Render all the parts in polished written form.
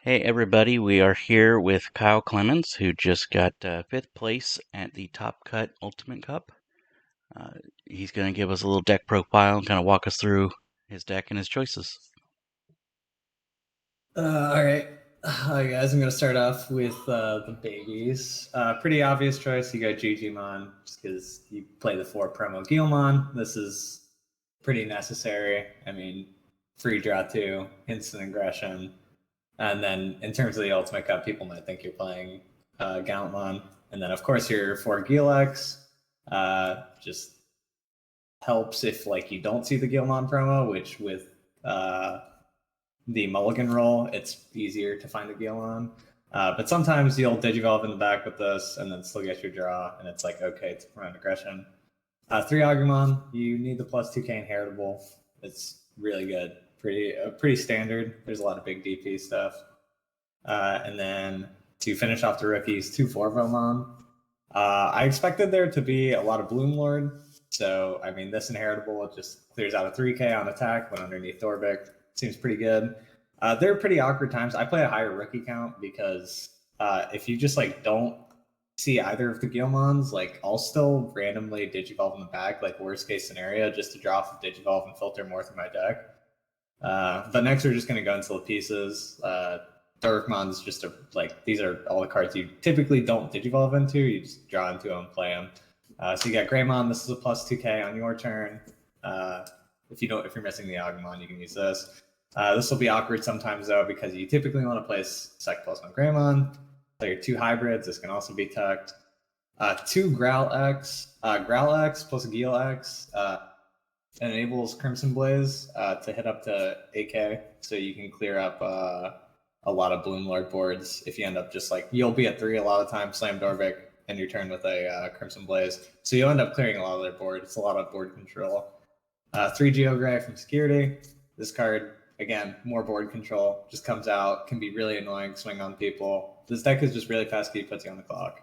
Hey everybody, we are here with Kyle Clements, who just got fifth place at the Top Cut Ultimate Cup. Uh, he's going to give us a little deck profile and kind of walk us through his deck and his choices. All right. Hi, guys. I'm going to start off with the babies. Pretty obvious choice. You go Digimon just because you play the 4 promo Guilmon. This is pretty necessary. I mean, free draw 2, instant aggression. And then in terms of the Ultimate Cup, people might think you're playing Gallantmon. And then, of course, your 4 Gilex. Just helps if like you don't see the Guilmon promo, which with the mulligan roll, it's easier to find a Gilon. But sometimes you'll Digivolve in the back with this and then still get your draw, and it's like, okay, it's around aggression. 3 Agumon, you need the plus 2k inheritable. It's really good. Pretty standard. There's a lot of big DP stuff. And then to finish off the rookies, 2 Vorvomon. I expected there to be a lot of Bloomlord. So, I mean, this inheritable, it just clears out a 3k on attack when underneath Dorbick. Seems pretty good. They're pretty awkward times. I play a higher rookie count because if you just like don't see either of the Guilmons, like I'll still randomly Digivolve in the back, like worst case scenario, just to draw off of Digivolve and filter more through my deck. But next we're just gonna go into the pieces. Dorbickmon's just these are all the cards you typically don't Digivolve into. You just draw into them, play them. So you got Greymon. This is a plus 2k on your turn. If you're missing the Agumon, you can use this. This will be awkward sometimes though because you typically want to place Sec plus 1 Greymon. Play your 2 hybrids. This can also be tucked. 2 Growl X. Growl X plus Geel X enables Crimson Blaze to hit up to 8k, so you can clear up a lot of Bloomlord boards if you end up just like you'll be at 3 a lot of times, slam Dorbick, and your turn with a Crimson Blaze. So you'll end up clearing a lot of their board. It's a lot of board control. 3 Geogray from Security. This card, again, more board control. Just comes out, can be really annoying, swing on people. This deck is just really fast speed, puts you on the clock.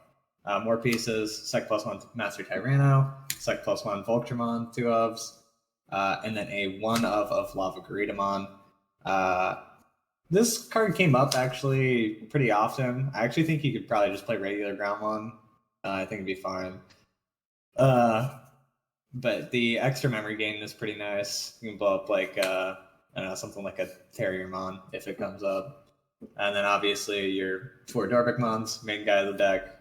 More pieces, Sec plus 1 Master Tyranno, Sec plus 1 Voltramon, 2 ofs, and then a 1 of Lava Garutamon. This card came up actually pretty often. I actually think you could probably just play regular Groundmon. I think it'd be fine. But the extra memory gain is pretty nice. You can blow up like I don't know, something like a Terriermon if it comes up. And then obviously your 4 Dorbickmons, main guy of the deck,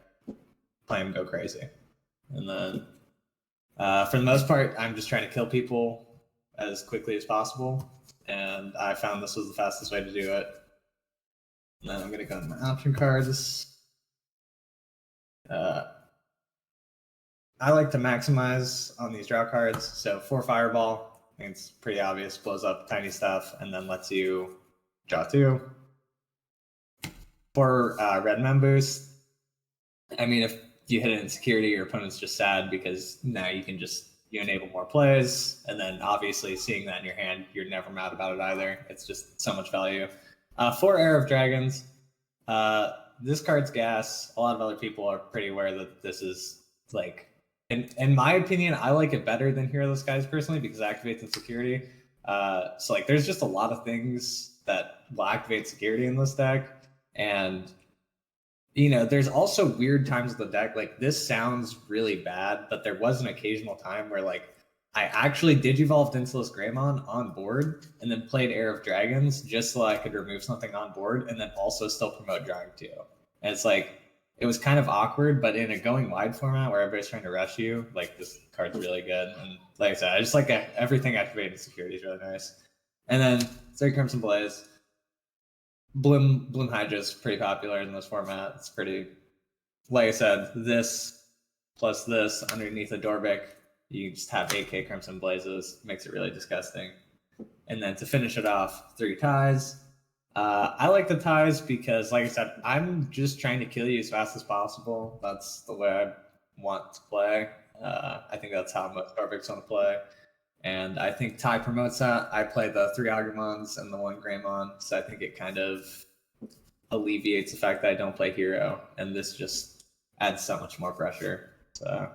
play him go crazy. And then for the most part, I'm just trying to kill people as quickly as possible. And I found this was the fastest way to do it. And then I'm going to go to my option cards. I like to maximize on these draw cards. So 4 Fireball, I think it's pretty obvious, blows up tiny stuff, and then lets you draw 2. 4 Red Members. I mean, if you hit it in security, your opponent's just sad because now you can just enable more plays, and then obviously seeing that in your hand, you're never mad about it either. It's just so much value. 4 Heir of Dragons. This card's gas. A lot of other people are pretty aware that this is like, in my opinion, I like it better than Hero of the Skies personally because it activates in security. So like, there's just a lot of things that will activate security in this deck, and there's also weird times of the deck. Like this sounds really bad, but there was an occasional time where like I actually Digivolved Insolus Greymon on board and then played Heir of Dragons just so I could remove something on board and then also still promote Drawing 2. And it's like, it was kind of awkward, but in a going wide format where everybody's trying to rush you, like this card's really good. And like I said, I just like everything activated security is really nice. And then 3 Crimson Blaze. Bloom Hydra is pretty popular in this format. It's pretty, like I said, this plus this underneath a Dorbick, you just have 8k Crimson Blazes. Makes it really disgusting. And then to finish it off, 3 ties. I like the ties because, like I said, I'm just trying to kill you as fast as possible. That's the way I want to play. I think that's how most Darbicks want to play. And I think Ty promotes that. I play the 3 Agumons and the 1 Greymon, so I think it kind of alleviates the fact that I don't play Hero, and this just adds so much more pressure. So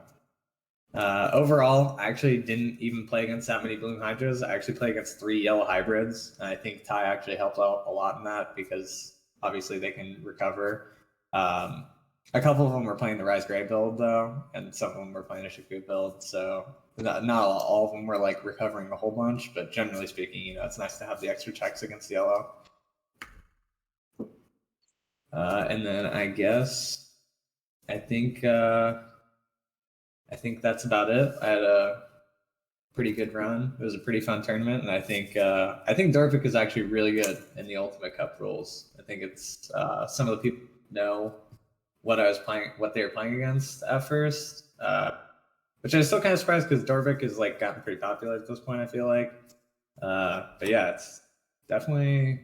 overall, I actually didn't even play against that many Bloom Hydras. I actually played against 3 Yellow Hybrids, and I think Ty actually helped out a lot in that because obviously they can recover. Um, a couple of them were playing the Rise Gray build though, and some of them were playing a Shaku build. So not all of them were like recovering a whole bunch, but generally speaking, it's nice to have the extra checks against yellow. And then I think I think that's about it. I had a pretty good run. It was a pretty fun tournament, and I think Dorbick is actually really good in the Ultimate Cup rules. I think it's some of the people know what I was playing, what they were playing against at first, which I'm still kind of surprised because Dorbick is like gotten pretty popular at this point. I feel like, but yeah, it's definitely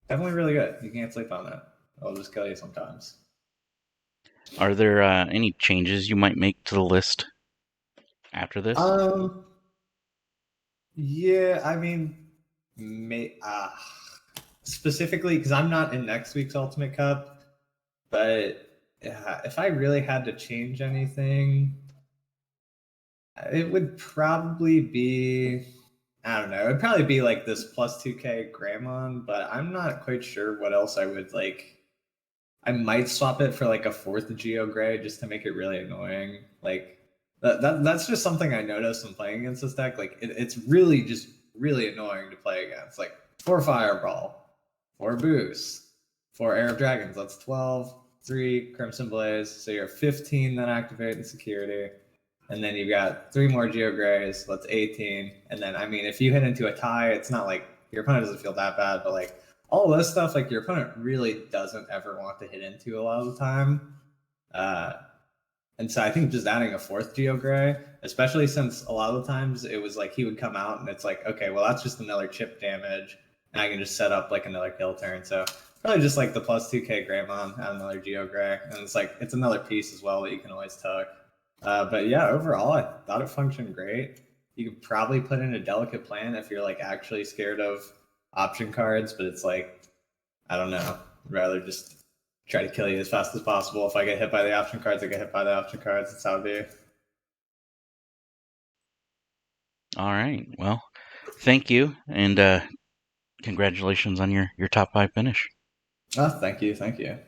definitely really good. You can't sleep on that. I'll just kill you sometimes. Are there any changes you might make to the list after this? Um, yeah, I mean, may specifically because I'm not in next week's Ultimate Cup, but if I really had to change anything, it would probably be I don't know. It'd probably be like this plus 2K Grammon, but I'm not quite sure what else I would like. I might swap it for like a fourth Geo Gray just to make it really annoying. Like that's just something I noticed when playing against this deck. Like it's really just really annoying to play against. Like 4 Fireball, 4 Boost, 4 Air of Dragons. That's 12, 3 Crimson Blaze. So you're 15 that activate in security. And then you've got 3 more Geo Grays. That's 18. And then I mean if you hit into a tie, it's not like your opponent doesn't feel that bad, but like all this stuff, like your opponent really doesn't ever want to hit into a lot of the time. Uh, and so I think just adding a fourth Geo Gray, especially since a lot of the times it was like he would come out and it's like, okay, well, that's just another chip damage. And I can just set up like another kill turn. So probably just like the plus 2K Greymon, add another Geo Gray. And it's like, it's another piece as well that you can always tuck. But yeah, overall, I thought it functioned great. You could probably put in a delicate plan if you're like actually scared of option cards, but it's like, I don't know. I'd rather just try to kill you as fast as possible. If I get hit by the option cards, I get hit by the option cards. That's how it be. All right. Well, thank you, and congratulations on your top 5 finish. Oh, thank you. Thank you.